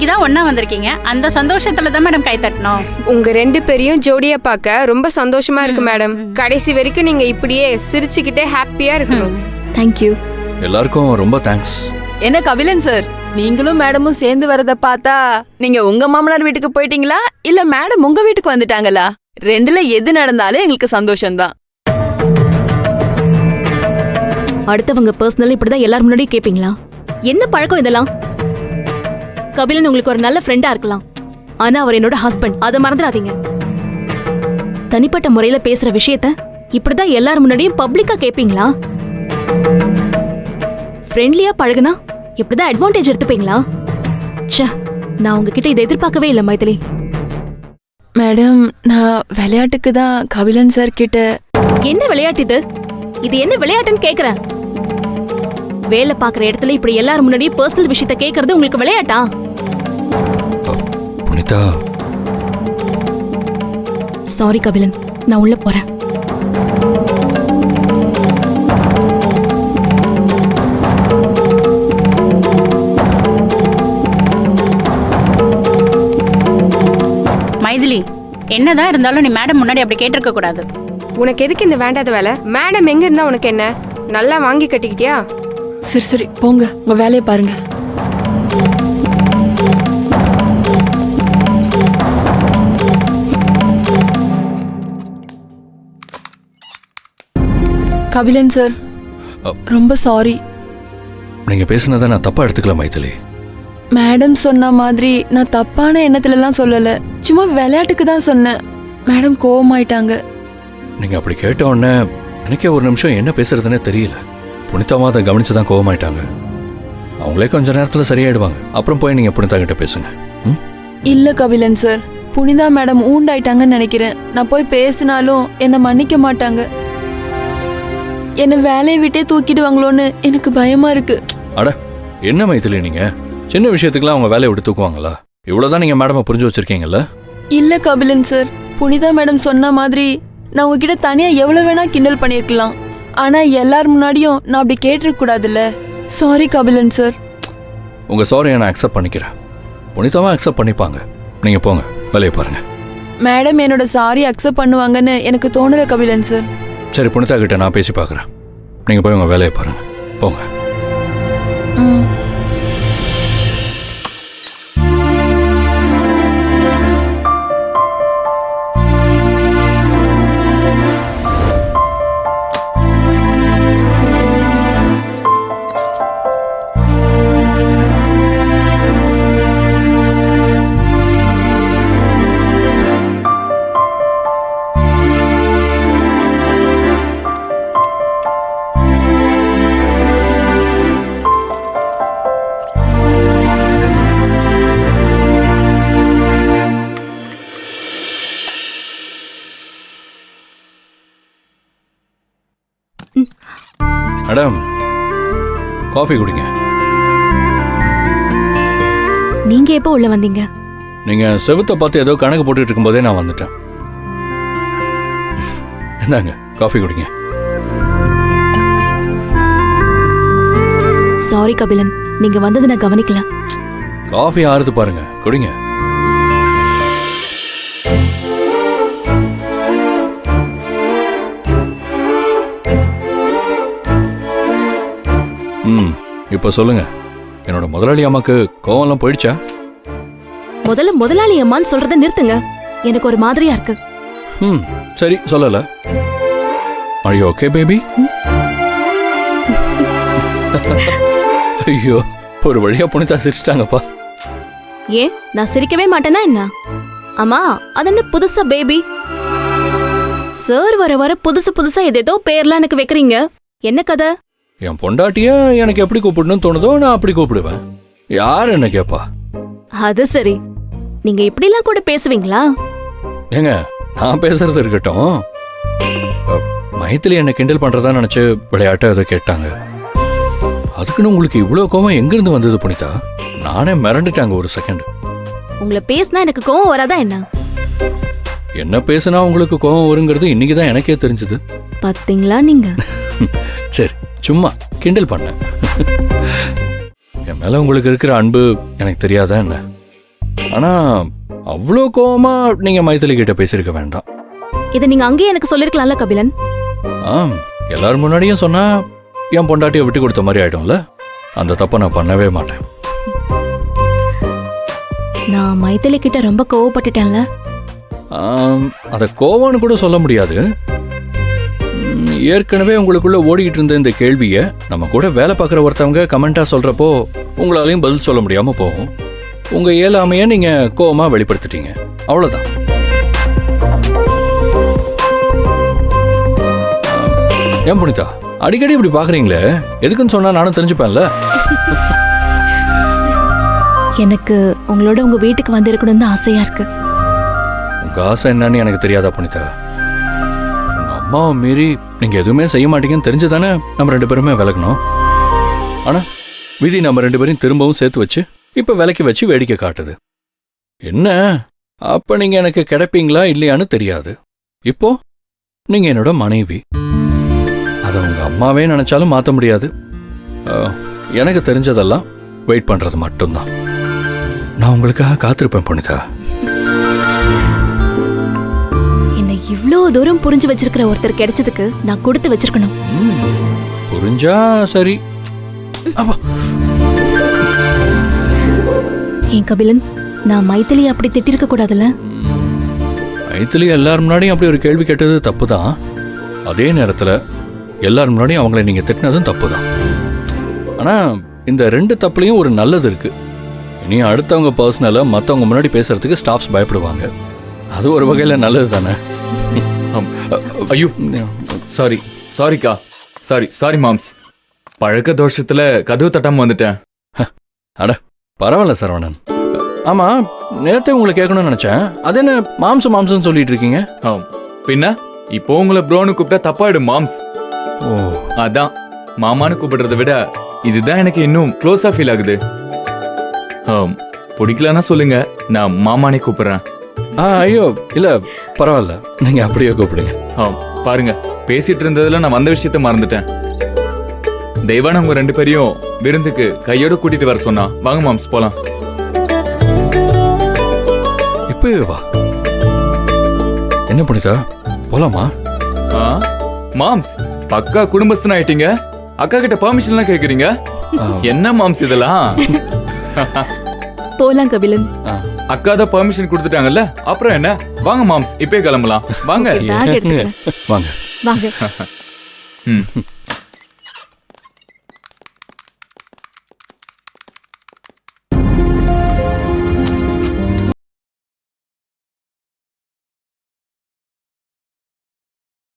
தான் ஒண்ணா வந்திருக்கீங்க. அந்த சந்தோஷத்துல தான் மேடம் கை தட்டணும். உங்க 2 பேரையும் ஜோடியா பார்க்க ரொம்ப சந்தோஷமா இருக்கு மேடம். கடைசி வரைக்கும் நீங்க இப்படியே சிரிச்சுக்கிட்டே ஹாப்பியா இருக்கணும். தேங்க்யூ. எல்லாருக்கும் ரொம்ப தேங்க்ஸ். என்ன கபிலன் சார், நீங்களும் மேடமும் சேர்ந்து வரத பார்த்தா நீங்க உங்க மாமனார் வீட்டுக்கு போயிட்டீங்களா இல்ல மேடம் உங்க வீட்டுக்கு வந்துட்டாங்களா? 2ல எது நடந்தாலும் எங்களுக்கு சந்தோஷம்தான். அடுத்தவங்க பர்சனல் இப்படிதான் எல்லாரும் முன்னாடியும் கேப்பீங்களா? என்ன பழக்கம் இதெல்லாம்? கபிலன் உங்களுக்கு ஒரு நல்ல ஃப்ரெண்டா இருக்கலாம், ஆனா அவர் என்னோட ஹஸ்பண்ட், அதை மறந்துடாதீங்க. தனிப்பட்ட முறையில பேசுற விஷயத்த இப்படிதான் எல்லாரும் முன்னாடியும் பப்ளிக்கா கேப்பீங்களா? ஃப்ரெண்ட்லியா பழகுனா இப்படிதான் அட்வான்டேஜ் எடுத்துப்பீங்களா? ச்சே, நான் உங்ககிட்ட இதை எதிர்பார்க்கவே இல்லை மைதிலி. மேடம், நான் விளையாட்டுக்கு தான் கபிலன் சார் கிட்ட. என்ன விளையாட்டு இது? இது என்ன விளையாட்டுன்னு கேக்குறேன். வேலை பாக்குற இடத்துல இப்படி எல்லாரும் முன்னாடி பர்சனல் விஷயத்த கேக்குறது உங்களுக்கு விளையாட்டா? புனிதா, சாரி கபிலன், நான் உள்ள போறேன். மைதிலி, என்னதான் இருந்தாலும் நீ மேடம் முன்னாடி அப்படி கேட்டிருக்க கூடாது. உனக்கு எதுக்கு இந்த வேண்டாத வேலை? மேடம் எங்க இருந்தா உனக்கு என்ன? நல்லா வாங்கி கட்டிக்கிட்டியா? சரி சரி போங்க, உங்க வேலையை பாருங்க. கபிலன் சார், ரொம்ப சாரி. நீங்க பேசுனதை நான் தப்பா எடுத்துக்கல மைதிலி. மேடம் சொன்ன மாதிரி நான் தப்பான எண்ணத்துலலாம் சொல்லல, சும்மா விளையாட்டுக்கு தான் சொன்னேன். மேடம் கோவமாயிட்டாங்க. நீங்க அப்படி கேட்ட உடனே எனக்கே ஒரு நிமிஷம் என்ன பேசுறதுன்னே தெரியல. புனிதாமா அதை கவனிச்சுதான் கோவமாயிட்டாங்க. அவங்களே கொஞ்ச நேரத்துல சரியாயிடுவாங்க. அப்புறம் போய் நீங்க புனிதா கிட்ட பேசுங்க. இல்ல கபிலன் சார், புனிதா மேடம் ஊண்டாயிட்டாங்கன்னு நினைக்கிறேன். நான் போய் பேசினாலும் என்னை மன்னிக்க மாட்டாங்க. என்னை வேலையை விட்டே தூக்கிடுவாங்களோன்னு எனக்கு பயமா இருக்கு. அட என்ன மைதிலி, நீங்க சின்ன விஷயத்துக்குலாம் அவங்க வேலையை விட்டு தூக்குவாங்களா? இவ்வளவுதான் நீங்க மேடமை புரிஞ்சு வச்சிருக்கீங்கல்ல? இல்ல கபிலன் சார், புனிதா மேடம் சொன்ன மாதிரி நான் உங்ககிட்ட தனியா எவ்வளவு வேணா கிண்டல் பண்ணிருக்கலாம். ஆனா எல்லார் முன்னாடியும் நான் அப்படி கேட்டிருக்க கூடாதுல்ல. Sorry Kapilan sir. உங்க சாரியை நான் அக்செப்ட் பண்ணிக்கிறேன். புனிதாவா அக்செப்ட் பண்ணிப்பாங்க. நீங்க போங்க, வேலையை பாருங்க. மேடம் என்னோட சாரி அக்செப்ட் பண்ணுவாங்கன்னு எனக்கு தோணல கபிலன் சார். சரி, புனிதா கிட்ட நான் பேசி பார்க்குறேன். நீங்க போய் உங்க வேலையை பாருங்க, போங்க. மேடம், காஃபி குடிங்க. நீங்க எப்போ உள்ள வந்தீங்க? நீங்க செவுத்தை பார்த்து ஏதோ கணக்கு போட்டுட்டு இருக்கும்போதே நான் வந்துட்டேன். என்னங்க, காஃபி குடிங்க. சாரி கபிலன், நீங்க வந்தது நான் கவனிக்கல. காஃபி ஆறுது பாருங்க, குடிங்க. இப்ப சொல்லுங்க, என்னோட முதலாளி அம்மாக்கு கோவம்லாம் போயிடுச்சா? முதலாளி அம்மான்னு சொல்றத நிறுத்துங்க, எனக்கு ஒரு மாதிரியா இருக்கு. சரி, சொல்லல. Are you okay, baby? ஐயோ, ஒரு வழியா புனிதா சிரிச்சிட்டாங்கப்பா. ஏன் நான் சிரிக்கவே மாட்டேனா என்ன? அம்மா, அது என்ன புதுசா பேபி? சார் வர வர புதுசா ஏதேதோ பேர்லாம் எனக்கு வைக்கிறீங்க. என்ன கதை? என் பொண்டாட்டிய எனக்கு எப்படி கூப்பிடணும்னு தோணுதோ நான் அப்படி கூப்பிடுவேன். யார் என்ன கேப்பா? அது சரி, நீங்க இப்படிலாம் கூட பேசுவீங்களா? ஏங்க, நான் பேசுறது இருக்கட்டும். மைத்திலி என்ன கிண்டல் பண்றதா நினைச்சு விளையாட்டு அதை கேட்டாங்க. அதுக்குன்னு உங்களுக்கு இவ்வளவு கோவம் எங்க இருந்து வந்தது புனிதா? நானே மிரண்டுட்டாங்க ஒரு செகண்ட். உங்களை பேசினா எனக்கு கோவம் வராதா என்ன? என்ன பேசினா உங்களுக்கு கோவம் வருங்கிறது இன்னைக்குதான் எனக்கே தெரிஞ்சது. பாத்தீங்களா நீங்க? சரி, சும்மா கிண்டல் பண்ண. என் மேல உங்களுக்கு இருக்கிற அன்பு எனக்கு தெரியாதா என்ன? ஆனால் அவ்வளோ கோவமா நீங்கள் மைதிலி கிட்ட பேசியிருக்க வேண்டாம். இதை நீங்க அங்கேயே எனக்கு சொல்லிருக்கலாம்ல கபிலன். எல்லாரும் முன்னாடியும் சொன்னா என் பொண்டாட்டியை விட்டு கொடுத்த மாதிரி ஆயிடும்ல. அந்த தப்பை நான் பண்ணவே மாட்டேன். நான் மைதிலி கிட்ட ரொம்ப கோவப்பட்டுட்டேன்ல. அதை கோவம்னு கூட சொல்ல முடியாது. ஏற்கனவே உங்களுக்குள்ள ஓடிக்கிட்டு இருந்த இந்த கேள்வியை நம்ம கூட வேலை பார்க்குற ஒருத்தவங்க கமெண்டா சொல்றப்போ உங்களாலையும் பதில் சொல்ல முடியாம போகும். உங்க இயலாமையை நீங்க கோவமா வெளிப்படுத்திட்டீங்க, அவ்வளவுதான். ஏன் புனிதா அடிக்கடி இப்படி பாக்குறீங்களே, எதுக்குன்னு சொன்னா நானும் தெரிஞ்சுப்பேன்ல. எனக்கு உங்களோட உங்க வீட்டுக்கு வந்திருக்கணும்னு தான் ஆசையா இருக்கு. உங்க ஆசை என்னன்னு எனக்கு தெரியாதா புனிதா? உங்க அம்மாவை மீறி நீங்க எதுவுமே செய்ய மாட்டீங்கன்னு தெரிஞ்சுதானே நம்ம 2 பேருமே விலகணும். ஆனா விதி நம்ம 2 பேரையும் திரும்பவும் சேர்த்து வச்சு இப்ப விலைக்கு வச்சு வேடிக்கை காட்டுது. என்ன அப்ப நீங்க எனக்கு கிடைப்பீங்களா இல்லையான்னு தெரியாது. இப்போ நீங்க என்னோட மனைவி. அதை உங்க அம்மாவே நினைச்சாலும் மாற்ற முடியாது. எனக்கு தெரிஞ்சதெல்லாம் வெயிட் பண்றது மட்டும்தான். நான் உங்களுக்காக காத்திருப்பேன் புனிதா. என்னை இவ்ளோ தூரம் புரிஞ்சு வச்சிருக்கிற ஒருத்தர் கிடைச்சதுக்கு நான் கொடுத்து வச்சிருக்கணும். புரிஞ்சா சரி. ஏன் கபிலன், நான் மைதிலி அப்படி திட்டிருக்க கூடாதுல்ல? மைதிலி எல்லாரும் முன்னாடியும் அப்படி ஒரு கேள்வி கேட்டது தப்பு தான். அதே நேரத்தில் எல்லாரும் முன்னாடியும் அவங்கள நீங்க திட்டினதும் தப்பு தான். ஆனா இந்த 2 தப்புலையும் ஒரு நல்லது இருக்கு. இனி அடுத்தவங்க பர்சனலா மற்றவங்க முன்னாடி பேசுறதுக்கு ஸ்டாஃப்ஸ் பயப்படுவாங்க. அது ஒரு வகையில் நல்லது தானே. ஐயோ சாரிக்கா, சாரி மாம்ஸ். பழக்க தோஷத்துல கதவு தட்டாம வந்துட்டேன். அட பரவாயில்ல சரவணன். ஆமா நேரத்தை உங்களை கேட்கணும்னு நினைச்சேன். அது என்ன மாம்சம் சொல்லிட்டு இருக்கீங்க? பின்ன இப்போ உங்களை ப்ரோன்னு கூப்பிட்டா தப்பாயிடும் மாம்ஸ். ஓ அதான் மாமான்னு கூப்பிடுறத விட இதுதான் எனக்கு இன்னும் க்ளோஸா ஃபீல் ஆகுது. பிடிக்கலன்னா சொல்லுங்க, நான் மாமானே கூப்பிடுறேன். ஐயோ இல்ல பரவாயில்ல, நீங்க அப்படியே கூப்பிடுங்க. பாருங்க, பேசிட்டு இருந்ததுல நான் வந்த விஷயத்த மறந்துட்டேன். தெய்வான உங்க 2 பேரையும் விருந்துக்கு கையோட கூட்டிட்டு வர சொன்னா. வாங்க மாம்ஸ் போலாம். இப்பவே வா. என்ன புனிதா போலாமா? மாம்ஸ் பக்கா குடும்பஸ்தன் ஆயிட்டீங்க. அக்கா கிட்ட பெர்மிஷன்லாம் கேக்குறீங்க. என்ன மாம்ஸ் இதெல்லாம்? போலாம் கபிலன். அக்கா தான் பெர்மிஷன் கொடுத்துட்டாங்கல்ல, அப்புறம் என்ன? வாங்க மாம்ஸ் இப்பவே கிளம்பலாம். வாங்க பேக் எடுத்துக்கிறேன். வாங்க வாங்க.